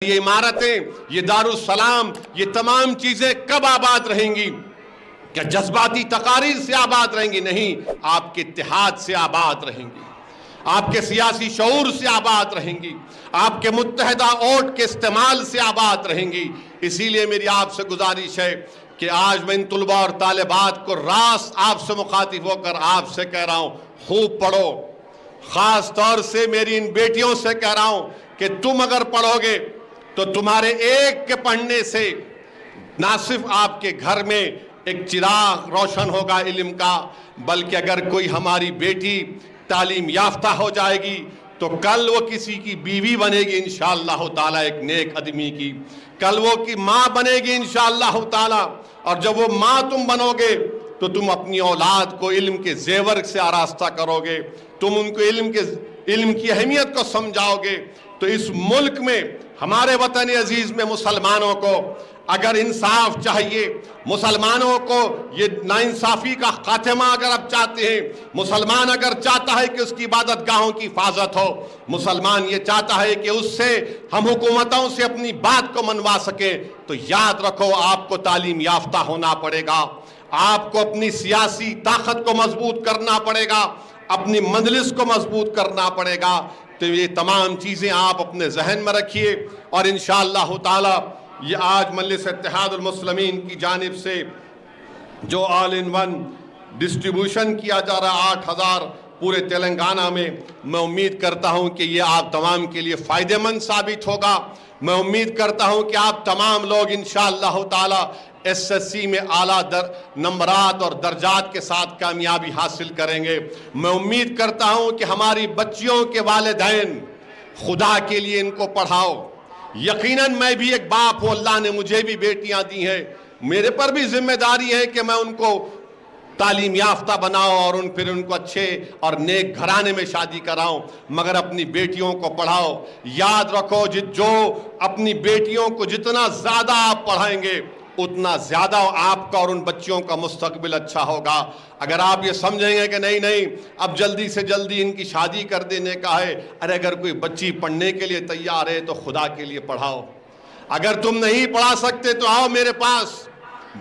یہ عمارتیں، یہ دارالسلام، یہ تمام چیزیں کب آباد رہیں گی؟ کیا جذباتی تقاریر سے آباد رہیں گی؟ نہیں، آپ کے اتحاد سے آباد رہیں گی، آپ کے سیاسی شعور سے آباد رہیں گی، آپ کے متحدہ ووٹ کے استعمال سے آباد رہیں گی۔ اسی لیے میری آپ سے گزارش ہے کہ آج میں ان طلباء اور طالبات کو راست آپ سے مخاطب ہو کر آپ سے کہہ رہا ہوں، خوب پڑھو۔ خاص طور سے میری ان بیٹیوں سے کہہ رہا ہوں کہ تم اگر پڑھو گے تو تمہارے ایک کے پڑھنے سے نہ صرف آپ کے گھر میں ایک چراغ روشن ہوگا علم کا، بلکہ اگر کوئی ہماری بیٹی تعلیم یافتہ ہو جائے گی تو کل وہ کسی کی بیوی بنے گی انشاءاللہ تعالیٰ، ایک نیک آدمی کی، کل وہ کی ماں بنے گی انشاءاللہ تعالیٰ۔ اور جب وہ ماں تم بنو گے تو تم اپنی اولاد کو علم کے زیور سے آراستہ کرو گے، تم ان کو علم کی اہمیت کو سمجھاؤ گے۔ تو اس ملک میں، ہمارے وطن عزیز میں مسلمانوں کو اگر انصاف چاہیے، مسلمانوں کو یہ ناانصافی کا خاتمہ اگر آپ چاہتے ہیں، مسلمان اگر چاہتا ہے کہ اس کی عبادت گاہوں کی حفاظت ہو، مسلمان یہ چاہتا ہے کہ اس سے ہم حکومتوں سے اپنی بات کو منوا سکیں، تو یاد رکھو آپ کو تعلیم یافتہ ہونا پڑے گا، آپ کو اپنی سیاسی طاقت کو مضبوط کرنا پڑے گا، اپنی مجلس کو مضبوط کرنا پڑے گا۔ تو یہ تمام چیزیں آپ اپنے ذہن میں رکھیے، اور انشاءاللہ تعالی یہ آج مجلس اتحاد المسلمین کی جانب سے جو آل ان ون ڈسٹریبیوشن کیا جا رہا 8000 پورے تلنگانہ میں، میں امید کرتا ہوں کہ یہ آپ تمام کے لیے فائدہ مند ثابت ہوگا۔ میں امید کرتا ہوں کہ آپ تمام لوگ انشاءاللہ تعالی SSC میں اعلیٰ نمبرات اور درجات کے ساتھ کامیابی حاصل کریں گے۔ میں امید کرتا ہوں کہ ہماری بچیوں کے والدین خدا کے لیے ان کو پڑھاؤ۔ یقیناً میں بھی ایک باپ ہوں، اللہ نے مجھے بھی بیٹیاں دی ہیں، میرے پر بھی ذمہ داری ہے کہ میں ان کو تعلیم یافتہ بناؤ اور پھر ان کو اچھے اور نیک گھرانے میں شادی کراؤں، مگر اپنی بیٹیوں کو پڑھاؤ۔ یاد رکھو جو اپنی بیٹیوں کو جتنا زیادہ آپ پڑھائیں گے اتنا زیادہ آپ کا اور ان بچیوں کا مستقبل اچھا ہوگا۔ اگر آپ یہ سمجھیں گے کہ نہیں اب جلدی سے جلدی ان کی شادی کر دینے کا ہے، اگر کوئی بچی پڑھنے کے لیے تیار ہے تو خدا کے لیے پڑھاؤ۔ اگر تم نہیں پڑھا سکتے تو آؤ میرے پاس،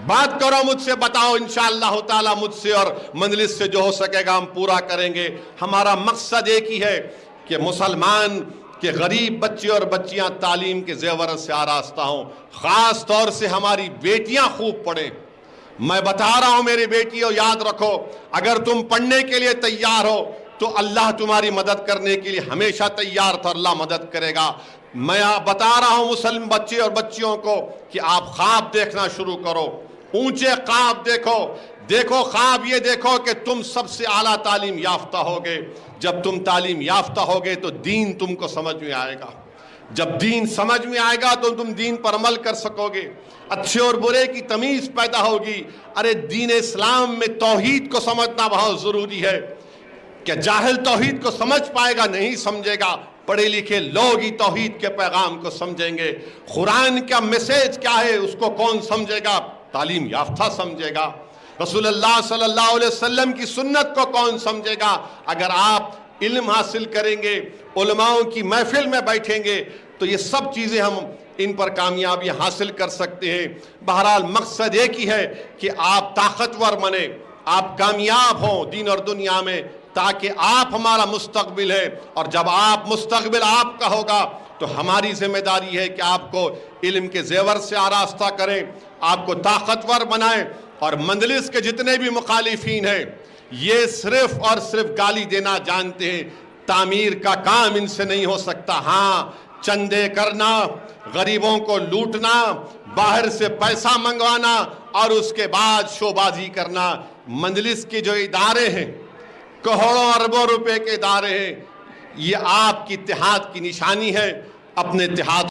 بات کرو مجھ سے، بتاؤ، انشاءاللہ تعالی مجھ سے اور مجلس سے جو ہو سکے گا ہم پورا کریں گے۔ ہمارا مقصد ایک ہی ہے کہ مسلمان کہ غریب بچے اور بچیاں تعلیم کے زیور سے آراستہ ہوں، خاص طور سے ہماری بیٹیاں خوب پڑھیں۔ میں بتا رہا ہوں میری بیٹیوں، یاد رکھو اگر تم پڑھنے کے لیے تیار ہو تو اللہ تمہاری مدد کرنے کے لیے ہمیشہ تیار تھا، اللہ مدد کرے گا۔ میں بتا رہا ہوں مسلم بچے اور بچیوں کو کہ آپ خواب دیکھنا شروع کرو، اونچے خواب دیکھو خواب یہ دیکھو کہ تم سب سے اعلیٰ تعلیم یافتہ ہوگے۔ جب تم تعلیم یافتہ ہوگے تو دین تم کو سمجھ میں آئے گا، جب دین سمجھ میں آئے گا تو تم دین پر عمل کر سکو گے، اچھے اور برے کی تمیز پیدا ہوگی۔ ارے دین اسلام میں توحید کو سمجھنا بہت ضروری ہے۔ کیا جاہل توحید کو سمجھ پائے گا؟ نہیں سمجھے گا۔ پڑھے لکھے لوگ ہی توحید کے پیغام کو سمجھیں گے۔ قرآن کا میسیج کیا ہے اس کو کون سمجھے گا؟ تعلیم یافتہ سمجھے گا۔ رسول اللہ صلی اللہ علیہ وسلم کی سنت کو کون سمجھے گا؟ اگر آپ علم حاصل کریں گے، علماؤں کی محفل میں بیٹھیں گے تو یہ سب چیزیں ہم ان پر کامیابی حاصل کر سکتے ہیں۔ بہرحال مقصد ایک ہی ہے کہ آپ طاقتور بنیں، آپ کامیاب ہوں دین اور دنیا میں، تاکہ آپ ہمارا مستقبل ہے، اور جب آپ مستقبل آپ کا ہوگا تو ہماری ذمہ داری ہے کہ آپ کو علم کے زیور سے آراستہ کریں، آپ کو طاقتور بنائیں۔ اور مجلس کے جتنے بھی مخالفین ہیں یہ صرف اور صرف گالی دینا جانتے ہیں، تعمیر کا کام ان سے نہیں ہو سکتا۔ ہاں، چندے کرنا، غریبوں کو لوٹنا، باہر سے پیسہ منگوانا اور اس کے بعد شوبازی کرنا، مجلس کے جو ادارے ہیں، کروڑوں اربوں روپے کے ادارے ہیں، یہ آپ کی اتحاد کی نشانی ہے۔ اپنے اتحاد